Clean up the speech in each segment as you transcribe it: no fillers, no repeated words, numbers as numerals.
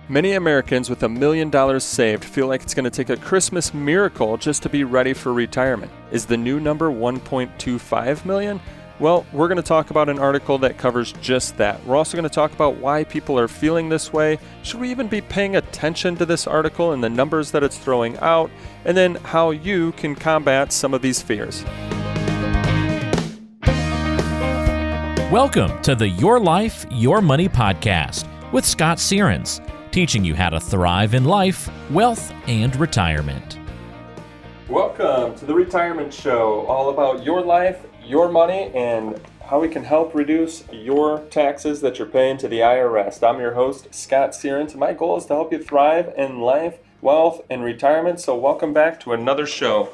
Many Americans with $1 million saved feel like it's going to take a Christmas miracle just to be ready for retirement. Is the new number 1.25 million? Well, we're going to talk about an article that covers just that. We're also going to talk about why people are feeling this way. Should we even be paying attention to this article and the numbers that it's throwing out? And then how you can combat some of these fears. Welcome to the Your Life, Your Money podcast with Scott Searens, teaching you how to thrive in life, wealth, and retirement. Welcome to the Retirement Show, all about your life, your money, and how we can help reduce your taxes that you're paying to the IRS. I'm your host, Scott Searens, and my goal is to help you thrive in life, wealth, and retirement. So welcome back to another show.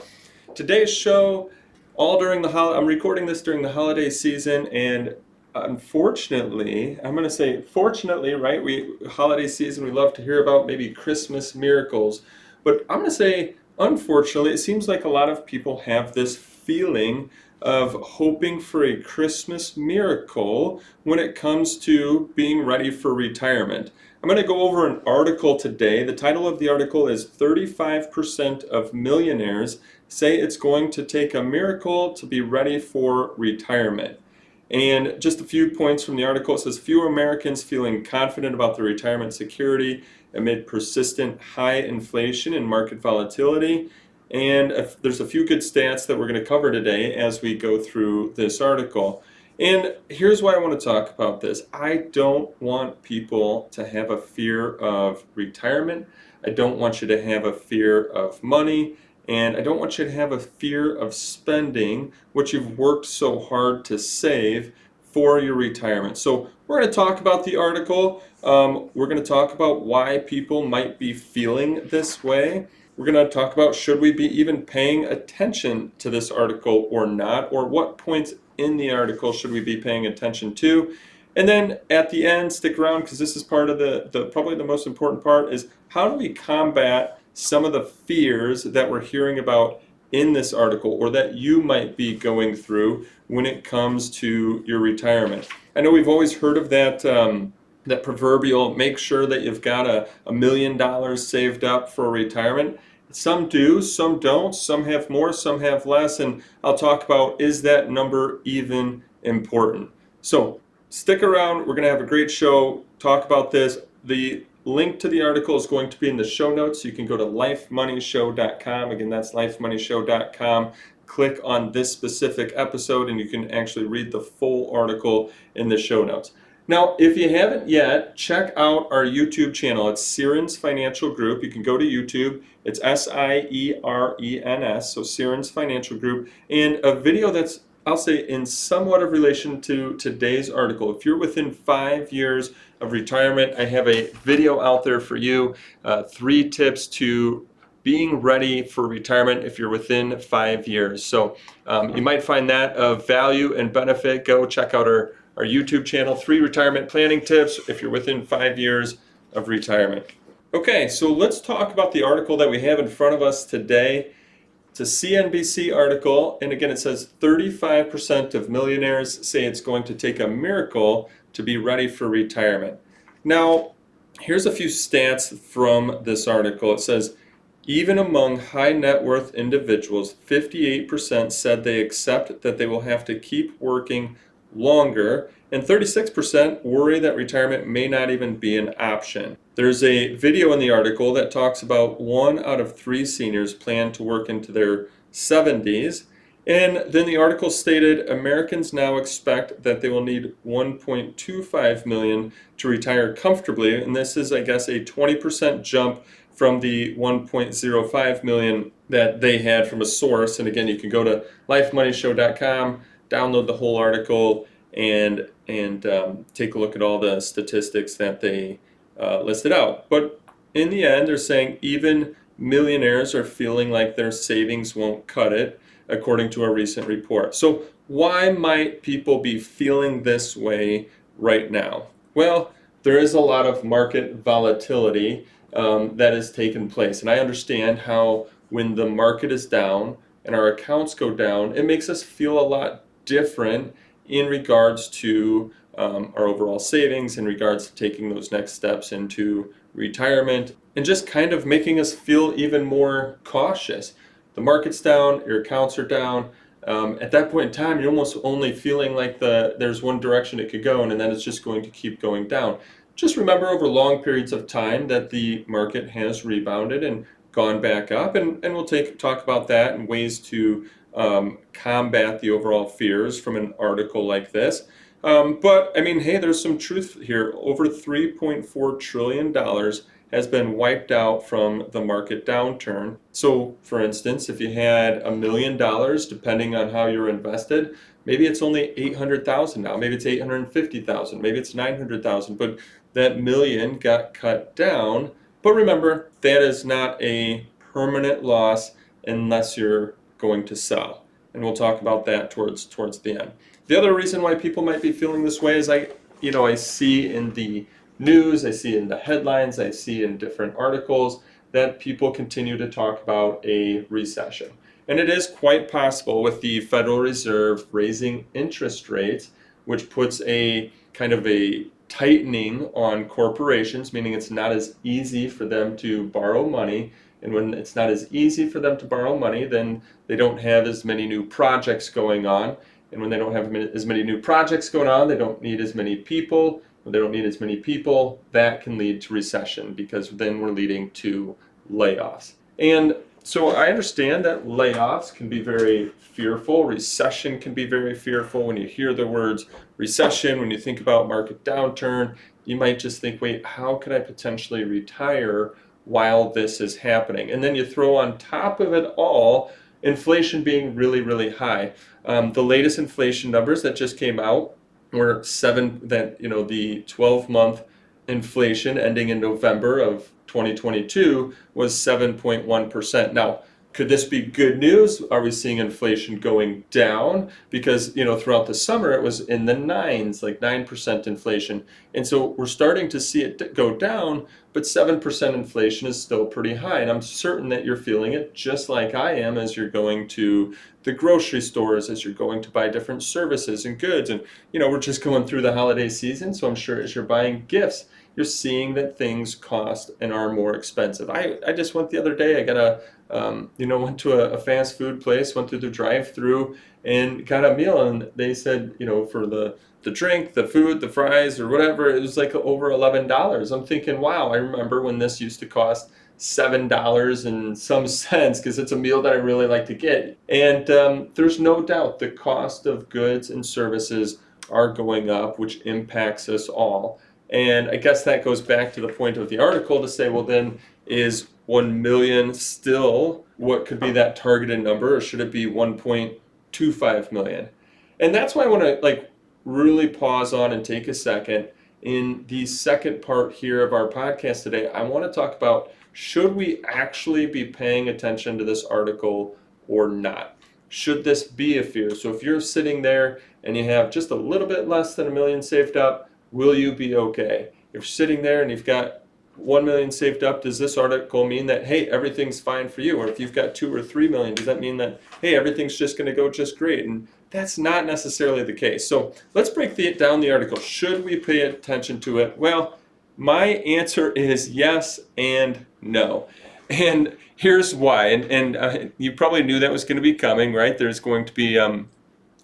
Today's show, I'm recording this during the holiday season, and unfortunately, I'm going to say fortunately, right? Holiday season, we love to hear about maybe Christmas miracles. But I'm going to say, unfortunately, it seems like a lot of people have this feeling of hoping for a Christmas miracle when it comes to being ready for retirement. I'm going to go over an article today. The title of the article is 35% of millionaires say it's going to take a miracle to be ready for retirement. And just a few points from the article. It says fewer Americans feeling confident about their retirement security amid persistent high inflation and market volatility. And there's a few good stats that we're going to cover today as we go through this article. And here's why I want to talk about this. I don't want people to have a fear of retirement. I don't want you to have a fear of money. And I don't want you to have a fear of spending what you've worked so hard to save for your retirement. So we're going to talk about the article. We're going to talk about why people might be feeling this way. We're going to talk about should we be even paying attention to this article or not, or what points in the article should we be paying attention to. And then at the end, stick around because this is part of the probably the most important part is how do we combat some of the fears that we're hearing about in this article or that you might be going through when it comes to your retirement. I know we've always heard of that proverbial make sure that you've got $1 million saved up for retirement. Some do, some don't, some have more, some have less, and I'll talk about is that number even important. So stick around, we're going to have a great show, talk about this. The link to the article is going to be in the show notes. You can go to lifemoneyshow.com. Again, that's lifemoneyshow.com. Click on this specific episode and you can actually read the full article in the show notes. Now, if you haven't yet, check out our YouTube channel. It's Searens Financial Group. You can go to YouTube. It's Searens, so Searens Financial Group. And a video that's, I'll say, in somewhat of relation to today's article. If you're within 5 years of retirement, I have a video out there for you. 3 tips to being ready for retirement if you're within 5 years. So you might find that of value and benefit. Go check out our YouTube channel, 3 retirement planning tips if you're within 5 years of retirement. Okay, so let's talk about the article that we have in front of us today. It's a CNBC article, and again, it says 35% of millionaires say it's going to take a miracle to be ready for retirement. Now, here's a few stats from this article. It says, even among high net worth individuals, 58% said they accept that they will have to keep working longer, and 36% worry that retirement may not even be an option. There's a video in the article that talks about 1 out of 3 seniors plan to work into their 70s. And then the article stated Americans now expect that they will need 1.25 million to retire comfortably. And this is, I guess, a 20% jump from the 1.05 million that they had from a source. And again, you can go to lifemoneyshow.com, download the whole article, and take a look at all the statistics that they listed out. But in the end, they're saying even millionaires are feeling like their savings won't cut it, according to a recent report. So why might people be feeling this way right now? Well, there is a lot of market volatility that has taken place. And I understand how when the market is down and our accounts go down, it makes us feel a lot different in regards to our overall savings in regards to taking those next steps into retirement, and just kind of making us feel even more cautious. The market's down, your accounts are down. At that point in time, you're almost only feeling like there's one direction it could go, and then it's just going to keep going down. Just remember over long periods of time that the market has rebounded and gone back up, and we'll talk about that and ways to combat the overall fears from an article like this. But I mean, hey, there's some truth here. Over $3.4 trillion has been wiped out from the market downturn. So, for instance, if you had $1 million, depending on how you're invested, maybe it's only 800,000 now. Maybe it's 850,000. Maybe it's 900,000. But that million got cut down. But remember, that is not a permanent loss unless you're going to sell. And we'll talk about that towards the end. The other reason why people might be feeling this way is I see in the news, I see in the headlines, I see in different articles that people continue to talk about a recession. And it is quite possible with the Federal Reserve raising interest rates, which puts a kind of a tightening on corporations, meaning it's not as easy for them to borrow money. And when it's not as easy for them to borrow money, then they don't have as many new projects going on. And when they don't have as many new projects going on, they don't need as many people. When they don't need as many people, that can lead to recession, because then we're leading to layoffs. And so I understand that layoffs can be very fearful. Recession can be very fearful. When you hear the words recession, when you think about market downturn, you might just think, wait, how could I potentially retire while this is happening? And then you throw on top of it all inflation being really, really high. The latest inflation numbers that just came out were the 12-month inflation ending in November of 2022 was 7.1%. Now, could this be good news? Are we seeing inflation going down? Because, throughout the summer it was in the nines, like 9% inflation. And so we're starting to see it go down, but 7% inflation is still pretty high. And I'm certain that you're feeling it just like I am as you're going to the grocery stores, as you're going to buy different services and goods. And, we're just going through the holiday season. So I'm sure as you're buying gifts, you're seeing that things cost and are more expensive. I just went the other day, went to a fast food place, went through the drive-through and got a meal, and they said, for the drink, the food, the fries, or whatever, it was like over $11. I'm thinking, wow, I remember when this used to cost $7 and some cents, because it's a meal that I really like to get. And there's no doubt the cost of goods and services are going up, which impacts us all. And I guess that goes back to the point of the article to say, well, then is 1 million still what could be that targeted number, or should it be 1.25 million? And that's why I want to really pause on and take a second. In the second part here of our podcast today, I want to talk about, should we actually be paying attention to this article or not? Should this be a fear? So if you're sitting there and you have just a little bit less than $1 million saved up, will you be okay? If you're sitting there and you've got 1 million saved up, does this article mean that, hey, everything's fine for you? Or if you've got 2 or 3 million, does that mean that, hey, everything's just going to go just great? And that's not necessarily the case. So let's break down the article. Should we pay attention to it? Well, my answer is yes and no. And here's why. And you probably knew that was going to be coming, right? There's going to be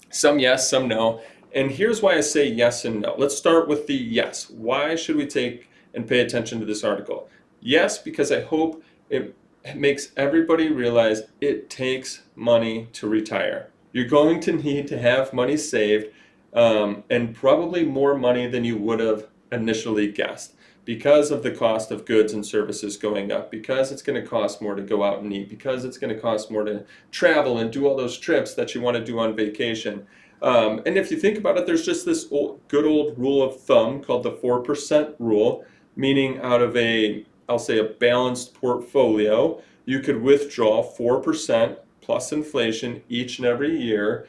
some yes, some no. And here's why I say yes and no. Let's start with the yes. Why should we take and pay attention to this article? Yes, because I hope it makes everybody realize it takes money to retire. You're going to need to have money saved, and probably more money than you would have initially guessed, because of the cost of goods and services going up, because it's going to cost more to go out and eat, because it's going to cost more to travel and do all those trips that you want to do on vacation. And if you think about it, there's just this good old rule of thumb called the 4% rule, meaning out of a balanced portfolio, you could withdraw 4% plus inflation each and every year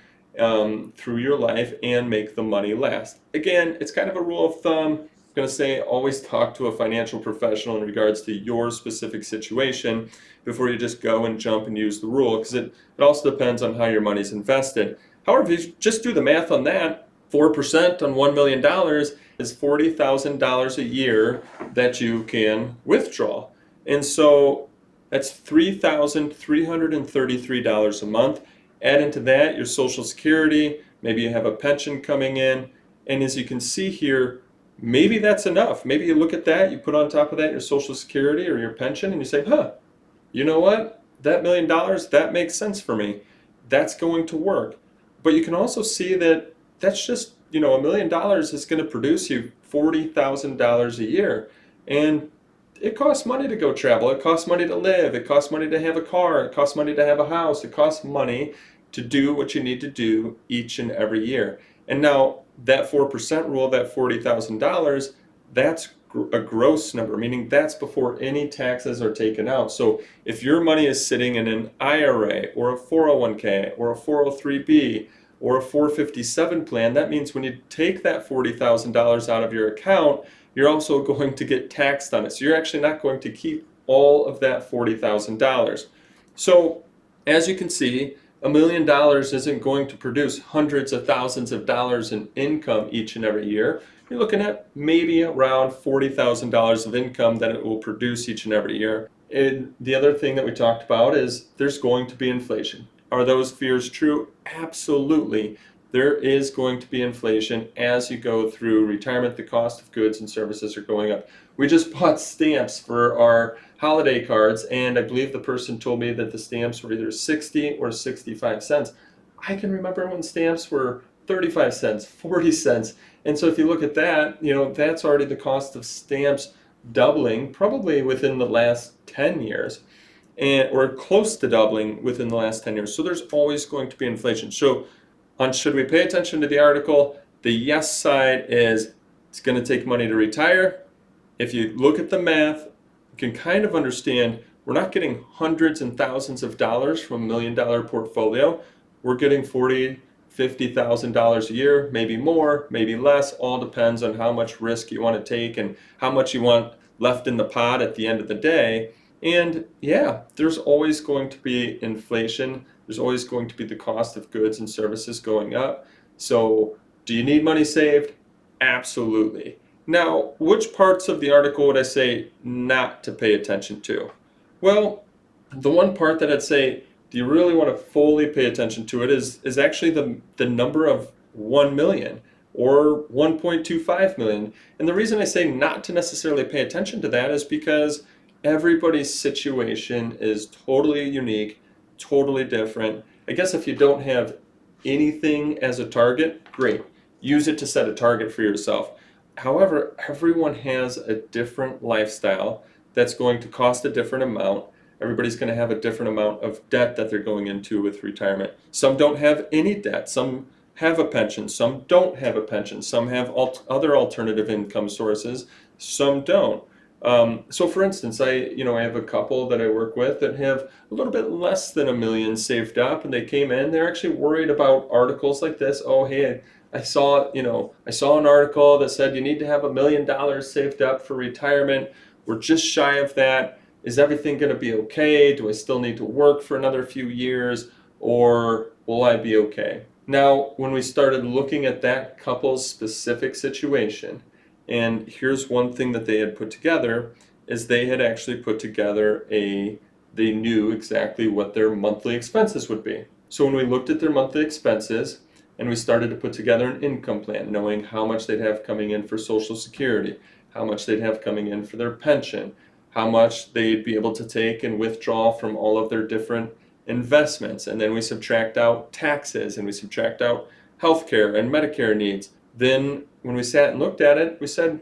through your life and make the money last. Again, it's kind of a rule of thumb. I'm going to say always talk to a financial professional in regards to your specific situation before you just go and jump and use the rule, because it also depends on how your money's invested. However, if you just do the math on that, 4% on $1 million is $40,000 a year that you can withdraw. And so that's $3,333 a month. Add into that your Social Security, maybe you have a pension coming in. And as you can see here, maybe that's enough. Maybe you look at that, you put on top of that your Social Security or your pension, and you say, you know what? That $1 million, that makes sense for me. That's going to work. But you can also see that that's just, $1 million is going to produce you $40,000 a year. And it costs money to go travel. It costs money to live. It costs money to have a car. It costs money to have a house. It costs money to do what you need to do each and every year. And now that 4% rule, that $40,000, that's a gross number, meaning that's before any taxes are taken out. So if your money is sitting in an IRA or a 401k or a 403b or a 457 plan, that means when you take that $40,000 out of your account, you're also going to get taxed on it. So you're actually not going to keep all of that $40,000. So as you can see, $1 million isn't going to produce hundreds of thousands of dollars in income each and every year. You're looking at maybe around $40,000 of income that it will produce each and every year. And the other thing that we talked about is there's going to be inflation. Are those fears true? Absolutely. There is going to be inflation as you go through retirement. The cost of goods and services are going up. We just bought stamps for our holiday cards, and I believe the person told me that the stamps were either 60 or 65 cents. I can remember when stamps were 35 cents, 40 cents. And so if you look at that, that's already the cost of stamps doubling probably within the last 10 years. Or close to doubling within the last 10 years. So there's always going to be inflation. So should we pay attention to the article? The yes side is it's going to take money to retire. If you look at the math, you can kind of understand we're not getting hundreds and thousands of dollars from $1 million portfolio. We're getting $40,000, $50,000 a year, maybe more, maybe less. All depends on how much risk you want to take and how much you want left in the pot at the end of the day. And yeah, there's always going to be inflation. There's always going to be the cost of goods and services going up. So do you need money saved? Absolutely. Now, which parts of the article would I say not to pay attention to? Well, the one part that I'd say, do you really want to fully pay attention to it is actually the number of 1 million or 1.25 million. And the reason I say not to necessarily pay attention to that is because everybody's situation is totally unique, totally different. I guess if you don't have anything as a target, great. Use it to set a target for yourself. However, everyone has a different lifestyle that's going to cost a different amount. Everybody's going to have a different amount of debt that they're going into with retirement. Some don't have any debt. Some have a pension. Some don't have a pension. Some have other alternative income sources. Some don't. So for instance, I have a couple that I work with that have a little bit less than $1 million saved up, and they came in, they're actually worried about articles like this. Oh, hey, I saw an article that said you need to have $1 million saved up for retirement. We're just shy of that. Is everything going to be okay? Do I still need to work for another few years, or will I be okay? Now, when we started looking at that couple's specific situation, and here's one thing that they had put together, is they had actually put together they knew exactly what their monthly expenses would be. So when we looked at their monthly expenses and we started to put together an income plan, knowing how much they'd have coming in for Social Security, how much they'd have coming in for their pension, how much they'd be able to take and withdraw from all of their different investments, and then we subtract out taxes and we subtract out healthcare and Medicare needs. Then when we sat and looked at it, we said,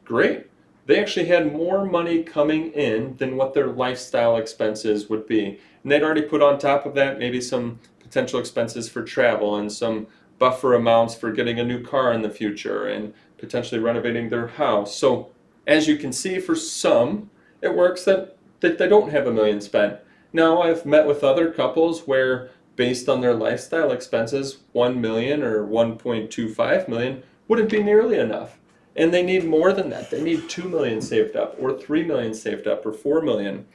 great. They actually had more money coming in than what their lifestyle expenses would be. And they'd already put on top of that maybe some potential expenses for travel and some buffer amounts for getting a new car in the future and potentially renovating their house. So as you can see, for some, it works that they don't have $1 million spent. Now, I've met with other couples where based on their lifestyle expenses, 1 million or 1.25 million wouldn't be nearly enough. And they need more than that. They need 2 million saved up or 3 million saved up or 4 million.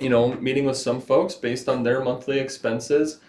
Meeting with some folks based on their monthly expenses,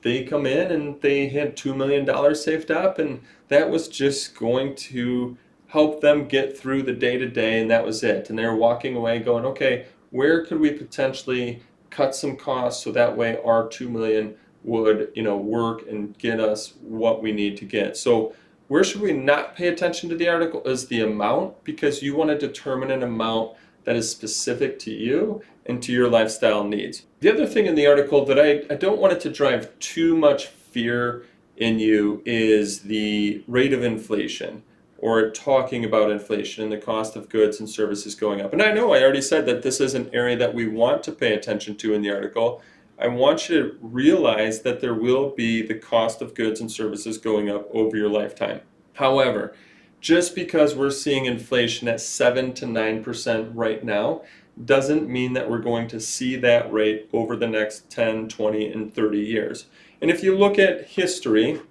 they come in and they had $2 million saved up, and that was just going to help them get through the day-to-day, and that was it. And they were walking away going, okay, where could we potentially cut some costs so that way our 2 million would, work and get us what we need to get. So where should we not pay attention to the article is the amount, because you want to determine an amount that is specific to you and to your lifestyle needs. The other thing in the article that I don't want it to drive too much fear in you is the rate of inflation, or talking about inflation and the cost of goods and services going up. And I know I already said that this is an area that we want to pay attention to in the article. I want you to realize that there will be the cost of goods and services going up over your lifetime. However, just because we're seeing inflation at 7 to 9% right now doesn't mean that we're going to see that rate over the next 10, 20, and 30 years. And if you look at history,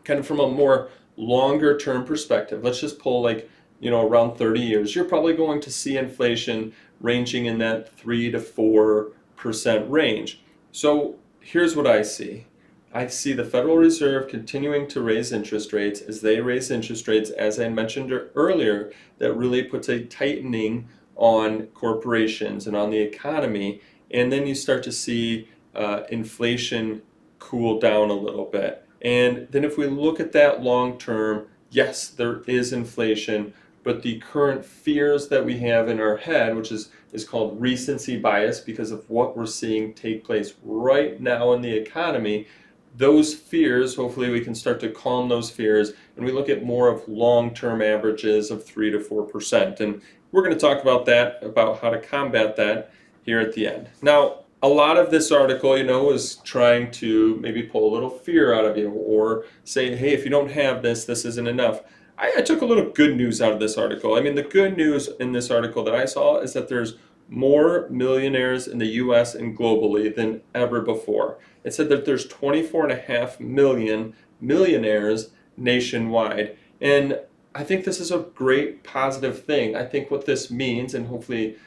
kind of from a more longer term perspective, let's just pull around 30 years, you're probably going to see inflation ranging in that 3 to 4% range. So here's what I see. I see the Federal Reserve continuing to raise interest rates. As they raise interest rates, as I mentioned earlier, that really puts a tightening on corporations and on the economy. And then you start to see inflation cool down a little bit. And then if we look at that long term, yes, there is inflation, but the current fears that we have in our head, which is called recency bias because of what we're seeing take place right now in the economy, those fears, hopefully we can start to calm those fears, and we look at more of long-term averages of 3 to 4%. And we're going to talk about that, about how to combat that here at the end. Now, a lot of this article, is trying to maybe pull a little fear out of you, or say, hey, if you don't have this, this isn't enough. I took a little good news out of this article. I mean, the good news in this article that I saw is that there's more millionaires in the U.S. and globally than ever before. It said that there's 24.5 million millionaires nationwide. And I think this is a great positive thing. I think what this means, and hopefully,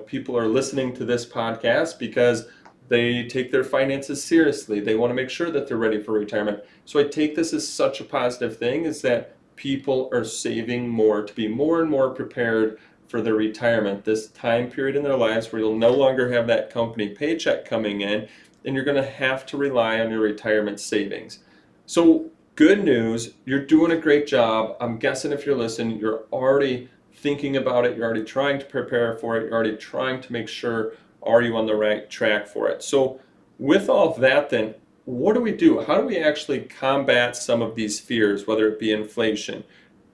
people are listening to this podcast because they take their finances seriously. They want to make sure that they're ready for retirement. So I take this as such a positive thing, is that people are saving more to be more and more prepared for their retirement, this time period in their lives where you'll no longer have that company paycheck coming in, and you're going to have to rely on your retirement savings. So good news, you're doing a great job. I'm guessing if you're listening, you're already thinking about it, you're already trying to prepare for it, you're already trying to make sure, are you on the right track for it? So with all of that then, what do we do? How do we actually combat some of these fears, whether it be inflation,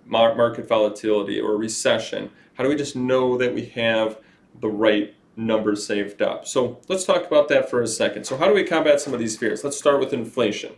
market volatility, or recession? How do we just know that we have the right numbers saved up? So let's talk about that for a second. So how do we combat some of these fears? Let's start with inflation.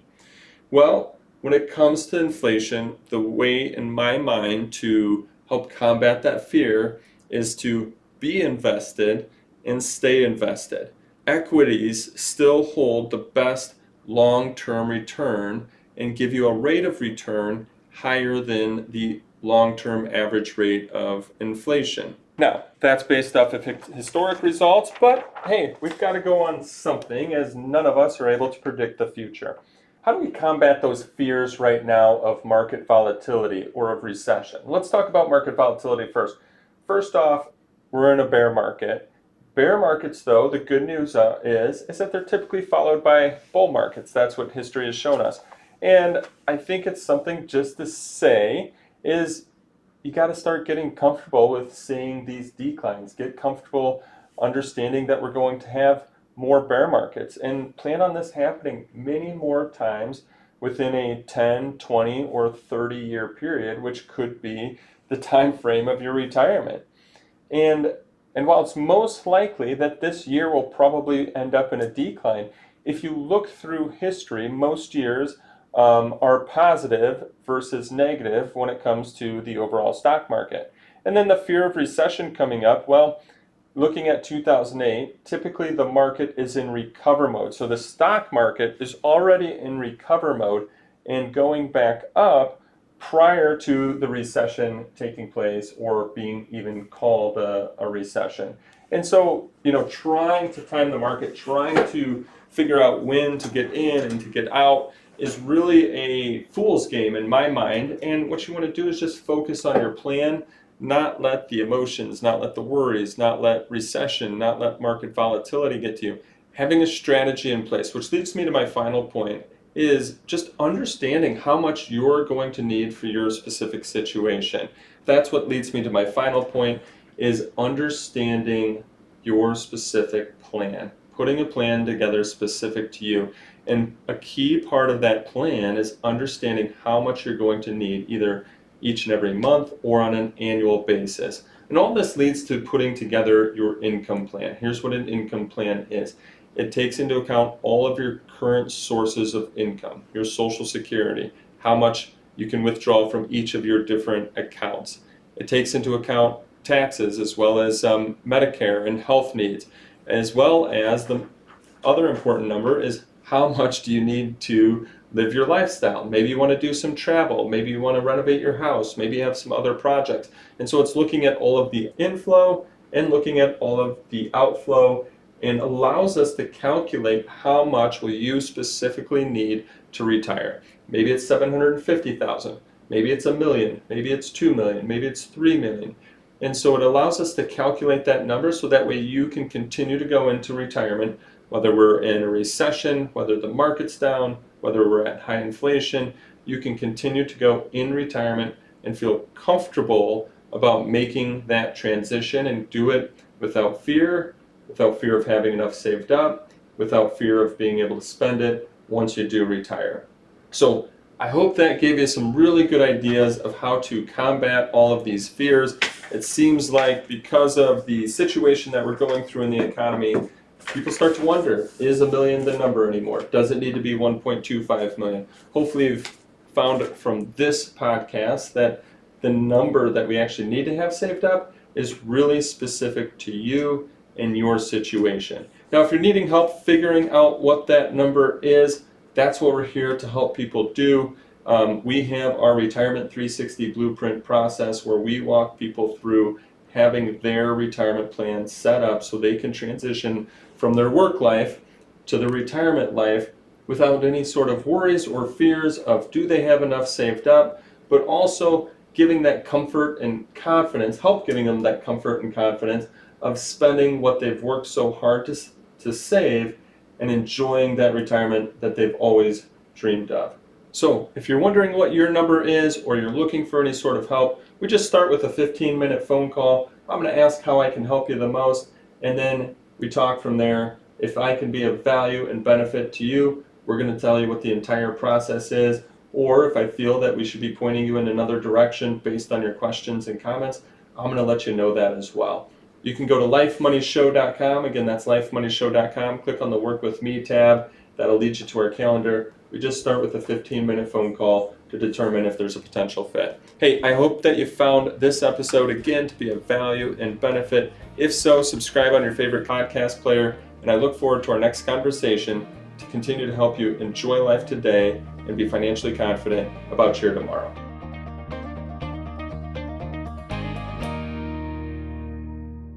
Well, when it comes to inflation, the way in my mind to help combat that fear is to be invested and stay invested. Equities still hold the best long-term return and give you a rate of return higher than the long-term average rate of inflation. Now, that's based off of historic results, but hey, we've got to go on something, as none of us are able to predict the future. How do we combat those fears right now of market volatility or of recession? Let's talk about market volatility first. First off, we're in a bear market. Bear markets, though, the good news is that they're typically followed by bull markets. That's what history has shown us. And I think it's something just to say is you got to start getting comfortable with seeing these declines. Get comfortable understanding that we're going to have more bear markets, and plan on this happening many more times within a 10, 20, or 30-year period, which could be the time frame of your retirement. And while it's most likely that this year will probably end up in a decline, if you look through history, most years are positive versus negative when it comes to the overall stock market. And then the fear of recession coming up, well, looking at 2008, typically the market is in recover mode. So the stock market is already in recover mode and going back up prior to the recession taking place or being even called a recession. And so, trying to time the market, trying to figure out when to get in and to get out is really a fool's game in my mind. And what you want to do is just focus on your plan, not let the emotions, not let the worries, not let recession, not let market volatility get to you. Having a strategy in place, which leads me to my final point, is just understanding how much you're going to need for your specific situation. That's what leads me to my final point, is understanding your specific plan, putting a plan together specific to you. And a key part of that plan is understanding how much you're going to need either each and every month or on an annual basis. And all this leads to putting together your income plan. Here's what an income plan is. It takes into account all of your current sources of income, your Social Security, how much you can withdraw from each of your different accounts. It takes into account taxes as well as Medicare and health needs, as well as the other important number is how much do you need to live your lifestyle. Maybe you want to do some travel, maybe you want to renovate your house, maybe you have some other projects. And so it's looking at all of the inflow and looking at all of the outflow, and allows us to calculate how much will you specifically need to retire. Maybe it's $750,000, maybe it's $1 million, maybe it's $2 million, maybe it's $3 million. And so it allows us to calculate that number so that way you can continue to go into retirement, whether we're in a recession, whether the market's down, whether we're at high inflation. You can continue to go in retirement and feel comfortable about making that transition and do it without fear of having enough saved up, without fear of being able to spend it once you do retire. So I hope that gave you some really good ideas of how to combat all of these fears. It seems like because of the situation that we're going through in the economy, people start to wonder, is $1 million the number anymore? Does it need to be 1.25 million? Hopefully you've found from this podcast that the number that we actually need to have saved up is really specific to you and your situation. Now, if you're needing help figuring out what that number is, that's what we're here to help people do. We have our Retirement 360 Blueprint process where we walk people through having their retirement plan set up so they can transition from their work life to the retirement life without any sort of worries or fears of do they have enough saved up, but also giving that comfort and confidence, help giving them that comfort and confidence of spending what they've worked so hard to save and enjoying that retirement that they've always dreamed of. So if you're wondering what your number is or you're looking for any sort of help, we just start with a 15-minute phone call. I'm going to ask how I can help you the most, and then we talk from there. If I can be of value and benefit to you, we're going to tell you what the entire process is, or if I feel that we should be pointing you in another direction based on your questions and comments, I'm going to let you know that as well. You can go to lifemoneyshow.com. Again, that's lifemoneyshow.com. Click on the Work With Me tab. That'll lead you to our calendar. We just start with a 15-minute phone call to determine if there's a potential fit. Hey, I hope that you found this episode, again, to be of value and benefit. If so, subscribe on your favorite podcast player, and I look forward to our next conversation to continue to help you enjoy life today and be financially confident about your tomorrow.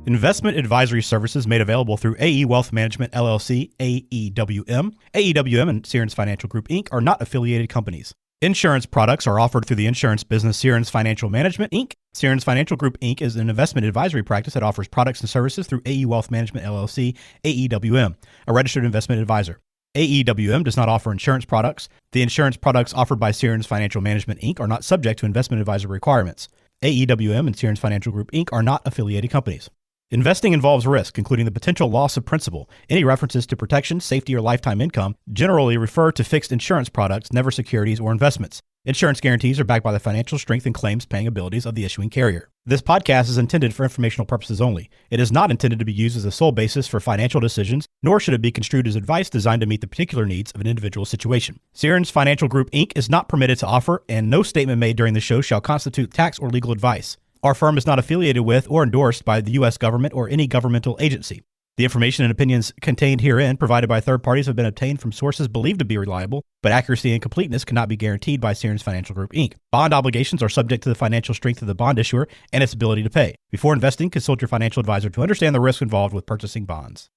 Investment advisory services made available through AE Wealth Management, LLC, AEWM. AEWM and Searns Financial Group, Inc. are not affiliated companies. Insurance products are offered through the insurance business Searns Financial Management, Inc. Searns Financial Group, Inc. is an investment advisory practice that offers products and services through AE Wealth Management, LLC, AEWM, a registered investment advisor. AEWM does not offer insurance products. The insurance products offered by Searns Financial Management, Inc. are not subject to investment advisor requirements. AEWM and Searns Financial Group, Inc. are not affiliated companies. Investing involves risk, including the potential loss of principal. Any references to protection, safety, or lifetime income generally refer to fixed insurance products, never securities or investments. Insurance guarantees are backed by the financial strength and claims paying abilities of the issuing carrier. This podcast is intended for informational purposes only. It is not intended to be used as a sole basis for financial decisions, nor should it be construed as advice designed to meet the particular needs of an individual situation. Searns Financial Group, Inc. is not permitted to offer, and no statement made during the show shall constitute tax or legal advice. Our firm is not affiliated with or endorsed by the U.S. government or any governmental agency. The information and opinions contained herein provided by third parties have been obtained from sources believed to be reliable, but accuracy and completeness cannot be guaranteed by Sears Financial Group, Inc. Bond obligations are subject to the financial strength of the bond issuer and its ability to pay. Before investing, consult your financial advisor to understand the risk involved with purchasing bonds.